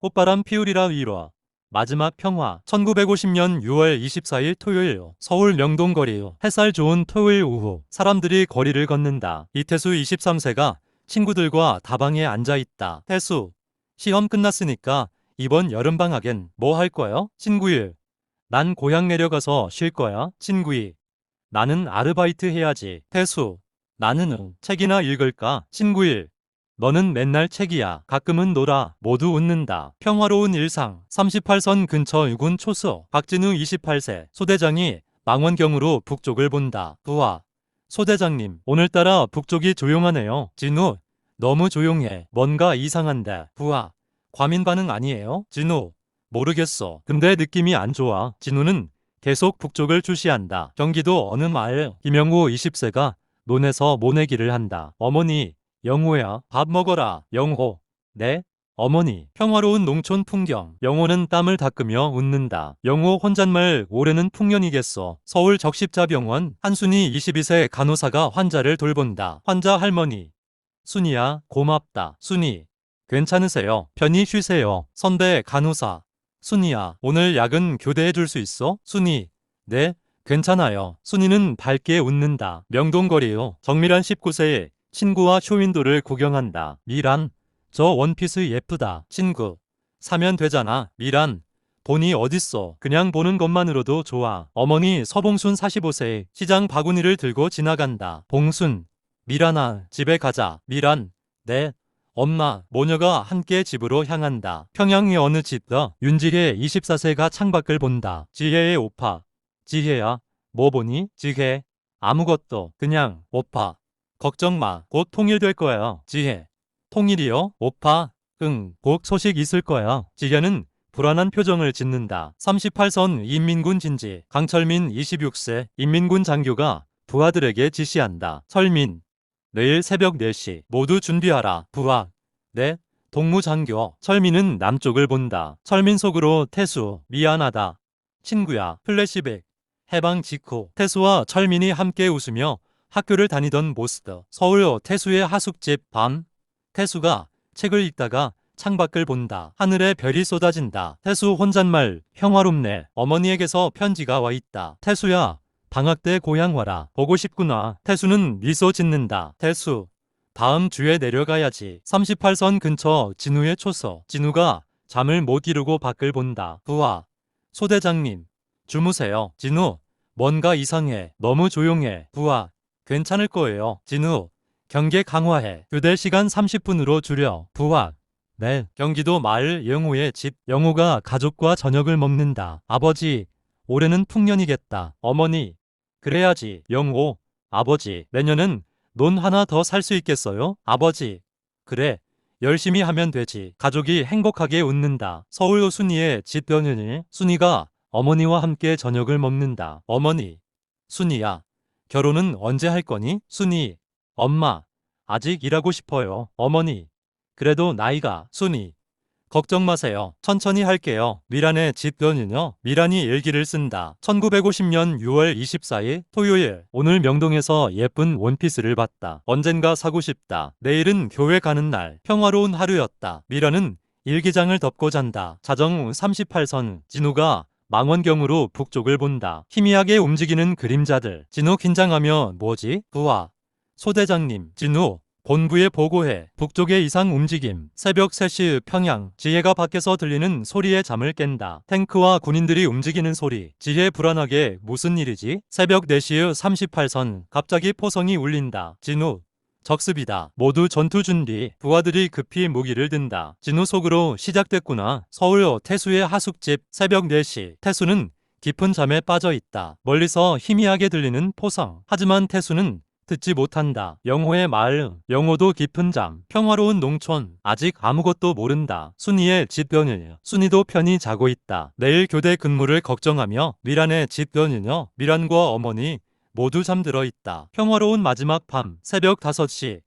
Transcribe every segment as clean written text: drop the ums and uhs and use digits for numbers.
꽃바람 피우리라 위로. 마지막 평화. 1950년 6월 24일 토요일 서울 명동거리. 햇살 좋은 토요일 오후 사람들이 거리를 걷는다. 이태수 23세가 친구들과 다방에 앉아있다. 태수, 시험 끝났으니까 이번 여름방학엔 뭐 할 거야? 친구일, 난 고향 내려가서 쉴 거야. 친구이, 나는 아르바이트 해야지. 태수, 나는 책이나 읽을까? 친구일, 너는 맨날 책이야. 가끔은 놀아. 모두 웃는다. 평화로운 일상. 38선 근처 유군 초소. 박진우 28세. 소대장이 망원경으로 북쪽을 본다. 부하, 소대장님, 오늘따라 북쪽이 조용하네요. 진우, 너무 조용해. 뭔가 이상한데. 부하, 과민 반응 아니에요? 진우, 모르겠어. 근데 느낌이 안 좋아. 진우는 계속 북쪽을 주시한다. 경기도 어느 마을. 김영호 20세가 논에서 모내기를 한다. 어머니, 영호야, 밥 먹어라. 영호, 네? 어머니. 평화로운 농촌 풍경. 영호는 땀을 닦으며 웃는다. 영호 혼잣말. 올해는 풍년이겠어. 서울 적십자병원. 한순이 22세 간호사가 환자를 돌본다. 환자 할머니, 순이야, 고맙다. 순이, 괜찮으세요? 편히 쉬세요. 선배 간호사, 순이야, 오늘 약은 교대해 줄 수 있어? 순이, 네, 괜찮아요. 순이는 밝게 웃는다. 명동거리요. 정미란 19세의 친구와 쇼윈도를 구경한다. 미란, 저 원피스 예쁘다. 친구, 사면 되잖아. 미란, 돈이 어딨어. 그냥 보는 것만으로도 좋아. 어머니 서봉순 45세 시장 바구니를 들고 지나간다. 봉순, 미란아, 집에 가자. 미란, 네. 엄마, 모녀가 함께 집으로 향한다. 평양의 어느 집더. 윤지혜 24세가 창밖을 본다. 지혜의 오빠, 지혜야, 뭐 보니? 지혜, 아무것도. 그냥. 오빠, 걱정 마. 곧 통일될 거야. 지혜, 통일이요? 오빠, 응, 곧 소식 있을 거야. 지혜는 불안한 표정을 짓는다. 38선 인민군 진지. 강철민 26세 인민군 장교가 부하들에게 지시한다. 철민, 내일 새벽 4시 모두 준비하라. 부하, 네. 동무장교. 철민은 남쪽을 본다. 철민 속으로 태수, 미안하다. 친구야. 플래시백. 해방 직후 태수와 철민이 함께 웃으며 학교를 다니던 모습. 서울 태수의 하숙집. 밤, 태수가 책을 읽다가 창밖을 본다. 하늘에 별이 쏟아진다. 태수 혼잣말. 평화롭네. 어머니에게서 편지가 와 있다. 태수야, 방학 때 고향 와라. 보고 싶구나. 태수는 미소 짓는다. 태수, 다음 주에 내려가야지. 38선 근처 진우의 초소. 진우가 잠을 못 이루고 밖을 본다. 부하, 소대장님, 주무세요. 진우, 뭔가 이상해. 너무 조용해. 부하, 괜찮을 거예요. 진우, 경계 강화해. 교대 시간 30분으로 줄여. 부하, 네. 경기도 마을 영호의 집. 영호가 가족과 저녁을 먹는다. 아버지, 올해는 풍년이겠다. 어머니, 그래야지. 영호, 아버지, 내년은 논 하나 더 살 수 있겠어요? 아버지, 그래, 열심히 하면 되지. 가족이 행복하게 웃는다. 서울 순이의 집. 변현이. 순이가 어머니와 함께 저녁을 먹는다. 어머니, 순이야, 결혼은 언제 할 거니? 순이, 엄마, 아직 일하고 싶어요. 어머니, 그래도 나이가. 순이, 걱정 마세요. 천천히 할게요. 미란의 집. 변은요. 미란이 일기를 쓴다. 1950년 6월 24일 토요일. 오늘 명동에서 예쁜 원피스를 봤다. 언젠가 사고 싶다. 내일은 교회 가는 날. 평화로운 하루였다. 미란은 일기장을 덮고 잔다. 자정 38선. 진우가 망원경으로 북쪽을 본다. 희미하게 움직이는 그림자들. 진우 긴장하며 뭐지? 부하, 소대장님. 진우, 본부에 보고해. 북쪽의 이상 움직임. 새벽 3시 평양. 지혜가 밖에서 들리는 소리에 잠을 깬다. 탱크와 군인들이 움직이는 소리. 지혜 불안하게 무슨 일이지? 새벽 4시 38선. 갑자기 포성이 울린다. 진우, 적습이다. 모두 전투 준비. 부하들이 급히 무기를 든다. 진우 속으로 시작됐구나. 서울 태수의 하숙집. 새벽 4시. 태수는 깊은 잠에 빠져 있다. 멀리서 희미하게 들리는 포성. 하지만 태수는 듣지 못한다. 영호의 마을. 영호도 깊은 잠. 평화로운 농촌. 아직 아무것도 모른다. 순이의 집. 변은요. 순이도 편히 자고 있다. 내일 교대 근무를 걱정하며. 미란의 집. 변은요. 미란과 어머니 모두 잠들어 있다. 평화로운 마지막 밤. 새벽 5시.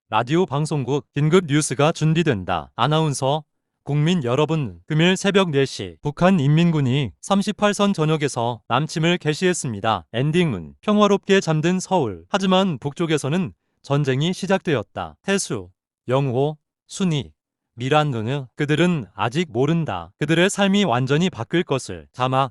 라디오 방송국. 긴급 뉴스가 준비된다. 아나운서, 국민 여러분, 금일 새벽 4시 북한 인민군이 38선 전역에서 남침을 개시했습니다. 엔딩은 평화롭게 잠든 서울. 하지만 북쪽에서는 전쟁이 시작되었다. 태수, 영호, 순이, 미란 등은 그들은 아직 모른다. 그들의 삶이 완전히 바뀔 것을. 자막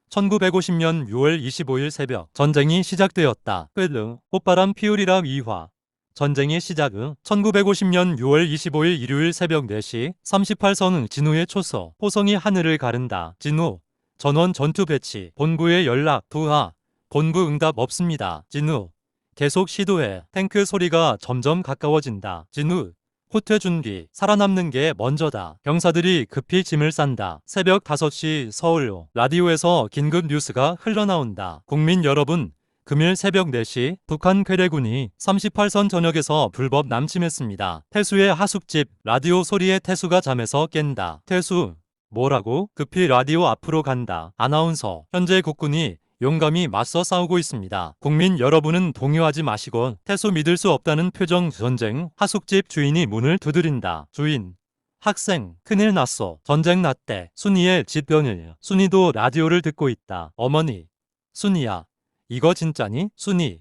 1950년 6월 25일 새벽 전쟁이 시작되었다. 끝. 꽃바람 피우리라 위화. 전쟁의 시작은 1950년 6월 25일 일요일 새벽 4시 38선 진우의 초소. 호성이 하늘을 가른다. 진우. 전원 전투 배치. 본부에 연락. 부하. 본부 응답 없습니다. 진우. 계속 시도해. 탱크 소리가 점점 가까워진다. 진우. 후퇴 준비. 살아남는 게 먼저다. 병사들이 급히 짐을 싼다. 새벽 5시 서울. 라디오에서 긴급 뉴스가 흘러나온다. 국민 여러분, 금일 새벽 4시 북한 괴뢰군이 38선 전역에서 불법 남침했습니다. 태수의 하숙집. 라디오 소리에 태수가 잠에서 깬다. 태수. 뭐라고? 급히 라디오 앞으로 간다. 아나운서. 현재 국군이 용감히 맞서 싸우고 있습니다. 국민 여러분은 동요하지 마시고. 태수 믿을 수 없다는 표정. 전쟁. 하숙집 주인이 문을 두드린다. 주인. 학생. 큰일 났어. 전쟁 났대. 순이의 집변을. 순이도 라디오를 듣고 있다. 어머니. 순이야. 이거 진짜니? 순이.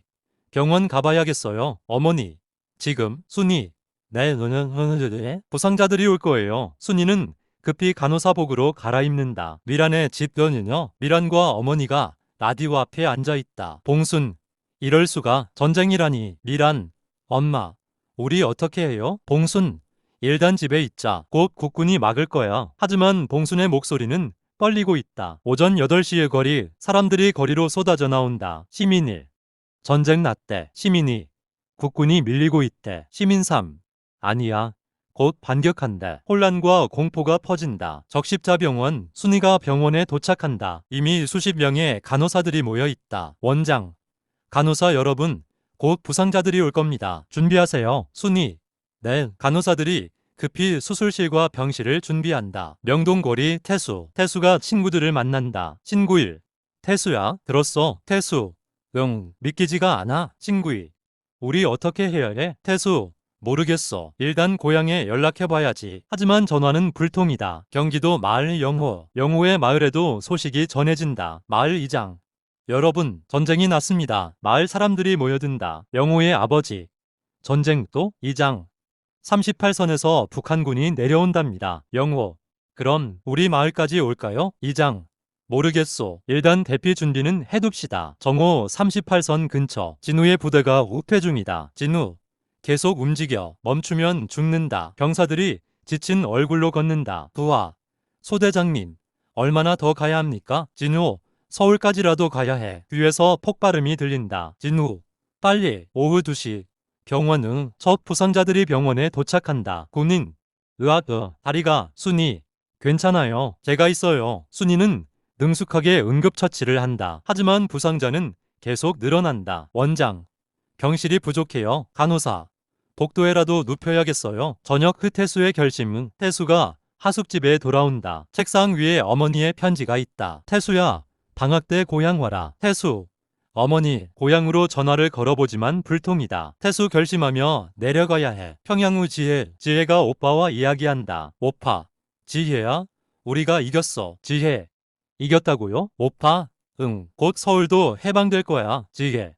병원 가봐야겠어요. 어머니. 지금. 순이. 네, 부상자들이 올 거예요. 순이는 급히 간호사복으로 갈아입는다. 미란의 집변은요. 미란과 어머니가 라디오 앞에 앉아있다. 봉순. 이럴 수가. 전쟁이라니. 미란. 엄마. 우리 어떻게 해요? 봉순. 일단 집에 있자. 곧 국군이 막을 거야. 하지만 봉순의 목소리는 떨리고 있다. 오전 8시의 거리. 사람들이 거리로 쏟아져 나온다. 시민일. 전쟁 났대. 시민이. 국군이 밀리고 있대. 시민 3. 아니야. 곧 반격한다. 혼란과 공포가 퍼진다. 적십자병원. 순이가 병원에 도착한다. 이미 수십 명의 간호사들이 모여 있다. 원장. 간호사 여러분, 곧 부상자들이 올 겁니다. 준비하세요. 순이. 네. 간호사들이 급히 수술실과 병실을 준비한다. 명동거리. 태수. 태수가 친구들을 만난다. 친구일. 태수야. 들었어. 태수. 응. 믿기지가 않아. 친구일. 우리 어떻게 해야 해? 태수. 모르겠어. 일단 고향에 연락해봐야지. 하지만 전화는 불통이다. 경기도 마을 영호. 영호의 마을에도 소식이 전해진다. 마을 이장. 여러분, 전쟁이 났습니다. 마을 사람들이 모여든다. 영호의 아버지. 전쟁 또? 이장. 38선에서 북한군이 내려온답니다. 영호. 그럼 우리 마을까지 올까요? 이장. 모르겠소. 일단 대피 준비는 해둡시다. 정호 38선 근처. 진우의 부대가 우퇴 중이다. 진우. 계속 움직여. 멈추면 죽는다. 병사들이 지친 얼굴로 걷는다. 부하. 소대장님. 얼마나 더 가야 합니까? 진우. 서울까지라도 가야 해. 뒤에서 폭발음이 들린다. 진우. 빨리. 오후 2시. 병원. 응. 첫 부상자들이 병원에 도착한다. 군인. 다리가. 순이. 괜찮아요. 제가 있어요. 순이는 능숙하게 응급처치를 한다. 하지만 부상자는 계속 늘어난다. 원장. 병실이 부족해요. 간호사. 복도에라도 눕혀야겠어요. 저녁 후 태수의 결심은. 태수가 하숙집에 돌아온다. 책상 위에 어머니의 편지가 있다. 태수야. 방학 때 고향 와라. 태수. 어머니. 고향으로 전화를 걸어보지만 불통이다. 태수 결심하며 내려가야 해. 평양 후 지혜. 지혜가 오빠와 이야기한다. 오빠. 지혜야? 우리가 이겼어. 지혜. 이겼다고요? 오빠? 응. 곧 서울도 해방될 거야. 지혜.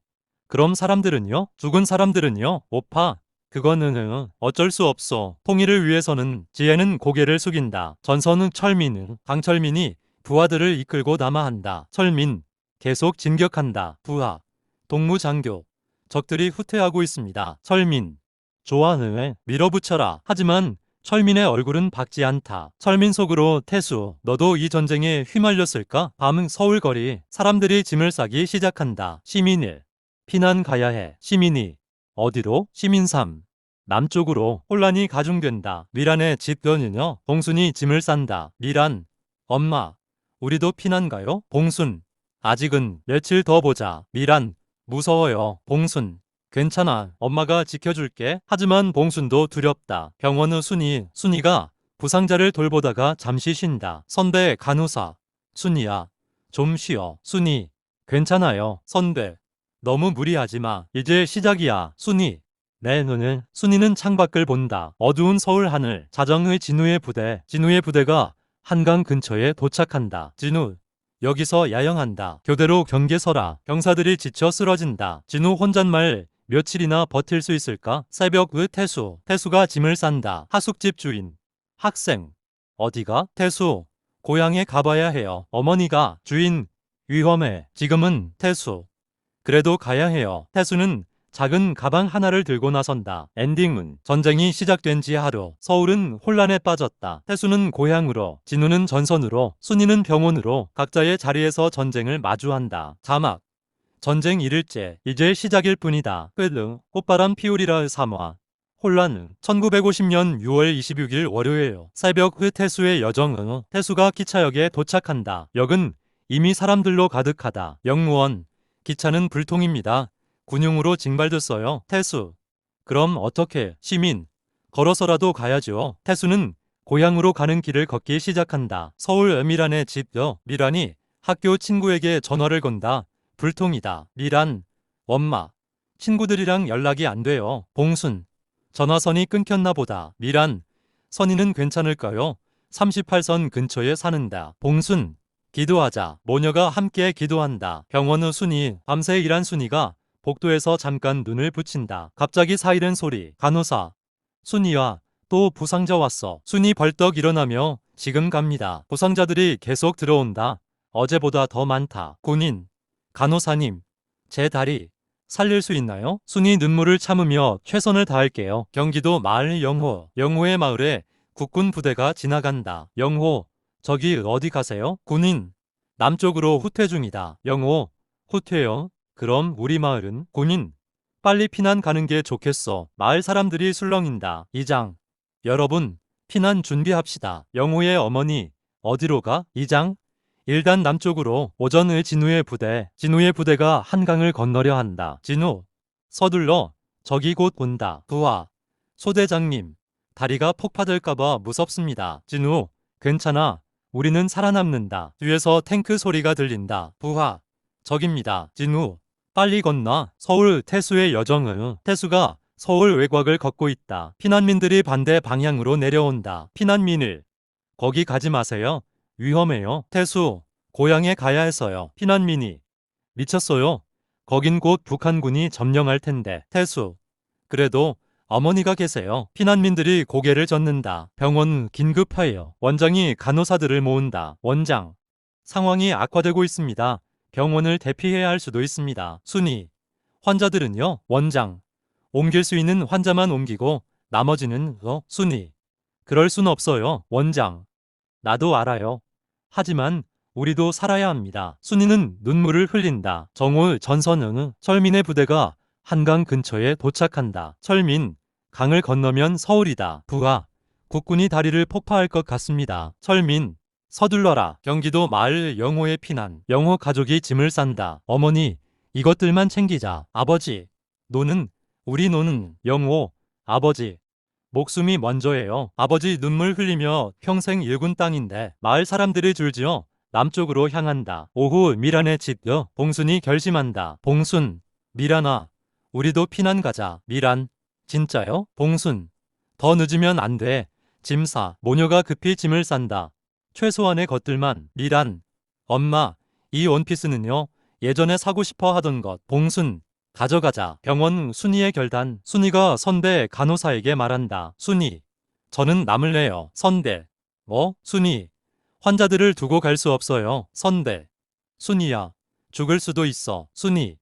그럼 사람들은요? 죽은 사람들은요? 오빠. 그거는 어쩔 수 없어. 통일을 위해서는. 지혜는 고개를 숙인다. 전선은 철민은. 강철민이 부하들을 이끌고 남아한다. 철민. 계속 진격한다. 부하. 동무장교. 적들이 후퇴하고 있습니다. 철민. 좋아해. 밀어붙여라. 하지만 철민의 얼굴은 밝지 않다. 철민 속으로. 태수. 너도 이 전쟁에 휘말렸을까? 밤 서울 거리. 사람들이 짐을 싸기 시작한다. 시민일. 피난 가야 해. 시민이. 어디로? 시민 3. 남쪽으로. 혼란이 가중된다. 미란의 집변은요. 봉순이 짐을 싼다. 미란. 엄마. 우리도 피난 가요? 봉순. 아직은 며칠 더 보자. 미란. 무서워요. 봉순. 괜찮아. 엄마가 지켜줄게. 하지만 봉순도 두렵다. 병원 후 순이가 부상자를 돌보다가 잠시 쉰다. 선배 간호사. 순이야. 좀 쉬어. 순이. 괜찮아요. 선배. 너무 무리하지 마. 이제 시작이야. 순이. 내 눈을. 순이는 창밖을 본다. 어두운 서울 하늘. 자정의 진우의 부대. 진우의 부대가 한강 근처에 도착한다. 진우. 여기서 야영한다. 교대로 경계 서라. 병사들이 지쳐 쓰러진다. 진우 혼잣말. 며칠이나 버틸 수 있을까? 새벽 의 태수. 태수가 짐을 싼다. 하숙집 주인. 학생. 어디가? 태수. 고향에 가봐야 해요. 어머니가. 주인. 위험해. 지금은. 태수. 그래도 가야 해요. 태수는 작은 가방 하나를 들고 나선다. 엔딩은 전쟁이 시작된 지 하루. 서울은 혼란에 빠졌다. 태수는 고향으로, 진우는 전선으로, 순이는 병원으로 각자의 자리에서 전쟁을 마주한다. 자막. 전쟁 1일째. 이제 시작일 뿐이다. 끝. 꽃바람 피우리라 3화. 혼란. 1950년 6월 26일 월요일 새벽 태수의 여정. 태수가 기차역에 도착한다. 역은 이미 사람들로 가득하다. 역무원. 기차는 불통입니다. 군용으로 징발됐어요. 태수. 그럼 어떻게? 시민. 걸어서라도 가야죠. 태수는 고향으로 가는 길을 걷기 시작한다. 서울 미란의 집. 미란이 학교 친구에게 전화를 건다. 불통이다. 미란. 엄마. 친구들이랑 연락이 안 돼요. 봉순. 전화선이 끊겼나 보다. 미란. 선이는 괜찮을까요? 38선 근처에 사는다. 봉순. 기도하자. 모녀가 함께 기도한다. 병원 후 순이. 밤새 일한 순이가 복도에서 잠깐 눈을 붙인다. 갑자기 사이렌 소리. 간호사. 순이와 또 부상자 왔어. 순이 벌떡 일어나며 지금 갑니다. 부상자들이 계속 들어온다. 어제보다 더 많다. 군인. 간호사님. 제 다리 살릴 수 있나요? 순이 눈물을 참으며 최선을 다할게요. 경기도 마을 영호. 영호의 마을에 국군 부대가 지나간다. 영호. 저기 어디 가세요? 군인. 남쪽으로 후퇴 중이다. 영호. 후퇴요? 그럼 우리 마을은? 군인. 빨리 피난 가는 게 좋겠어. 마을 사람들이 술렁인다. 이장. 여러분, 피난 준비합시다. 영호의 어머니. 어디로 가? 이장. 일단 남쪽으로. 오전의 진우의 부대. 진우의 부대가 한강을 건너려 한다. 진우. 서둘러. 저기 곧 온다. 부하. 소대장님. 다리가 폭파될까봐 무섭습니다. 진우. 괜찮아. 우리는 살아남는다. 뒤에서 탱크 소리가 들린다. 부하. 저깁니다. 진우. 빨리 건너. 서울 태수의 여정은. 태수가 서울 외곽을 걷고 있다. 피난민들이 반대 방향으로 내려온다. 피난민을. 거기 가지 마세요. 위험해요. 태수. 고향에 가야 해서요. 피난민이. 미쳤어요. 거긴 곧 북한군이 점령할 텐데. 태수. 그래도 어머니가 계세요. 피난민들이 고개를 젓는다. 병원 긴급하여. 원장이 간호사들을 모은다. 원장. 상황이 악화되고 있습니다. 병원을 대피해야 할 수도 있습니다. 순이. 환자들은요? 원장. 옮길 수 있는 환자만 옮기고 나머지는 순이. 그럴 순 없어요. 원장. 나도 알아요. 하지만 우리도 살아야 합니다. 순이는 눈물을 흘린다. 정오 전선응. 철민의 부대가 한강 근처에 도착한다. 철민. 강을 건너면 서울이다. 부하. 국군이 다리를 폭파할 것 같습니다. 철민. 서둘러라. 경기도 마을 영호의 피난. 영호 가족이 짐을 싼다. 어머니. 이것들만 챙기자. 아버지. 노는. 우리 노는. 영호. 아버지. 목숨이 먼저예요. 아버지 눈물 흘리며 평생 일군 땅인데. 마을 사람들이 줄지어 남쪽으로 향한다. 오후 미란의 집. 봉순이 결심한다. 봉순. 미란아. 우리도 피난 가자. 미란. 진짜요? 봉순. 더 늦으면 안 돼. 짐 싸. 모녀가 급히 짐을 싼다. 최소한의 것들만. 미란. 엄마. 이 원피스는요. 예전에 사고 싶어 하던 것. 봉순. 가져가자. 병원 순이의 결단. 순이가 선배 간호사에게 말한다. 순이. 저는 남을래요. 선배. 뭐? 순이. 환자들을 두고 갈 수 없어요. 선배. 순이야. 죽을 수도 있어. 순이.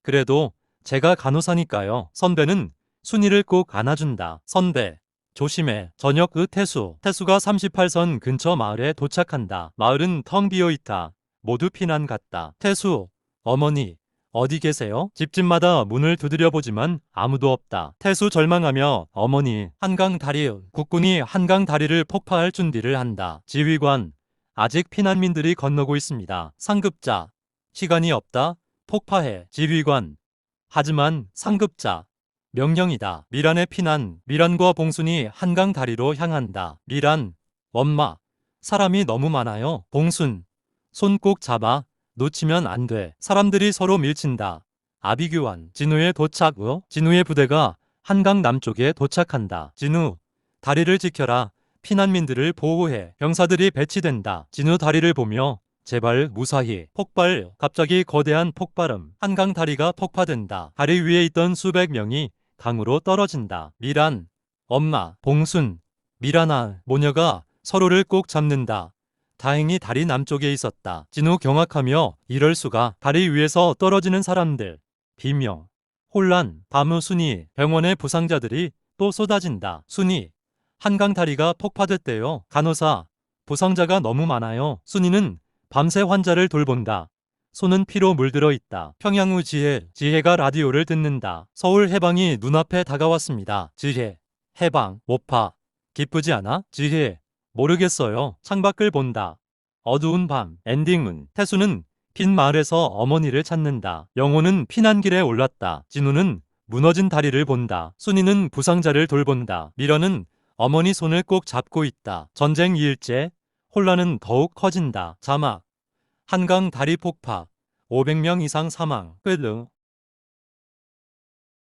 그래도 제가 간호사니까요. 선배는 순이를 꼭 안아준다. 선배. 조심해. 저녁 태수. 태수가 38선 근처 마을에 도착한다. 마을은 텅 비어있다. 모두 피난 갔다. 태수. 어머니. 어디 계세요? 집집마다 문을 두드려보지만 아무도 없다. 태수 절망하며 어머니. 한강 다리. 국군이 한강 다리를 폭파할 준비를 한다. 지휘관. 아직 피난민들이 건너고 있습니다. 상급자. 시간이 없다. 폭파해. 지휘관. 하지만 상급자. 명령이다. 미란의 피난. 미란과 봉순이 한강 다리로 향한다. 미란. 엄마. 사람이 너무 많아요. 봉순. 손 꼭 잡아. 놓치면 안 돼. 사람들이 서로 밀친다. 아비규환. 진우의 도착. 진우의 부대가 한강 남쪽에 도착한다. 진우. 다리를 지켜라. 피난민들을 보호해. 병사들이 배치된다. 진우 다리를 보며 제발 무사히. 폭발. 갑자기 거대한 폭발음. 한강 다리가 폭파된다. 다리 위에 있던 수백 명이 강으로 떨어진다. 미란. 엄마. 봉순. 미라나 모녀가 서로를 꼭 잡는다. 다행히 달이 남쪽에 있었다. 진우 경악하며 이럴 수가. 다리 위에서 떨어지는 사람들. 비명. 혼란. 밤후 순이 병원의 부상자들이 또 쏟아진다. 순이. 한강 다리가 폭파됐대요. 간호사. 부상자가 너무 많아요. 순이는 밤새 환자를 돌본다. 손은 피로 물들어 있다. 평양 후 지혜가 라디오를 듣는다. 서울 해방이 눈앞에 다가왔습니다. 지혜. 해방. 오파. 기쁘지 않아? 지혜. 모르겠어요. 창밖을 본다. 어두운 밤. 엔딩은 태수는 빈 마을에서 어머니를 찾는다. 영호는 피난길에 올랐다. 진우는 무너진 다리를 본다. 순이는 부상자를 돌본다. 미러는 어머니 손을 꼭 잡고 있다. 전쟁 2일째. 혼란은 더욱 커진다. 자막. 한강 다리 폭파. 500명 이상 사망. 끝.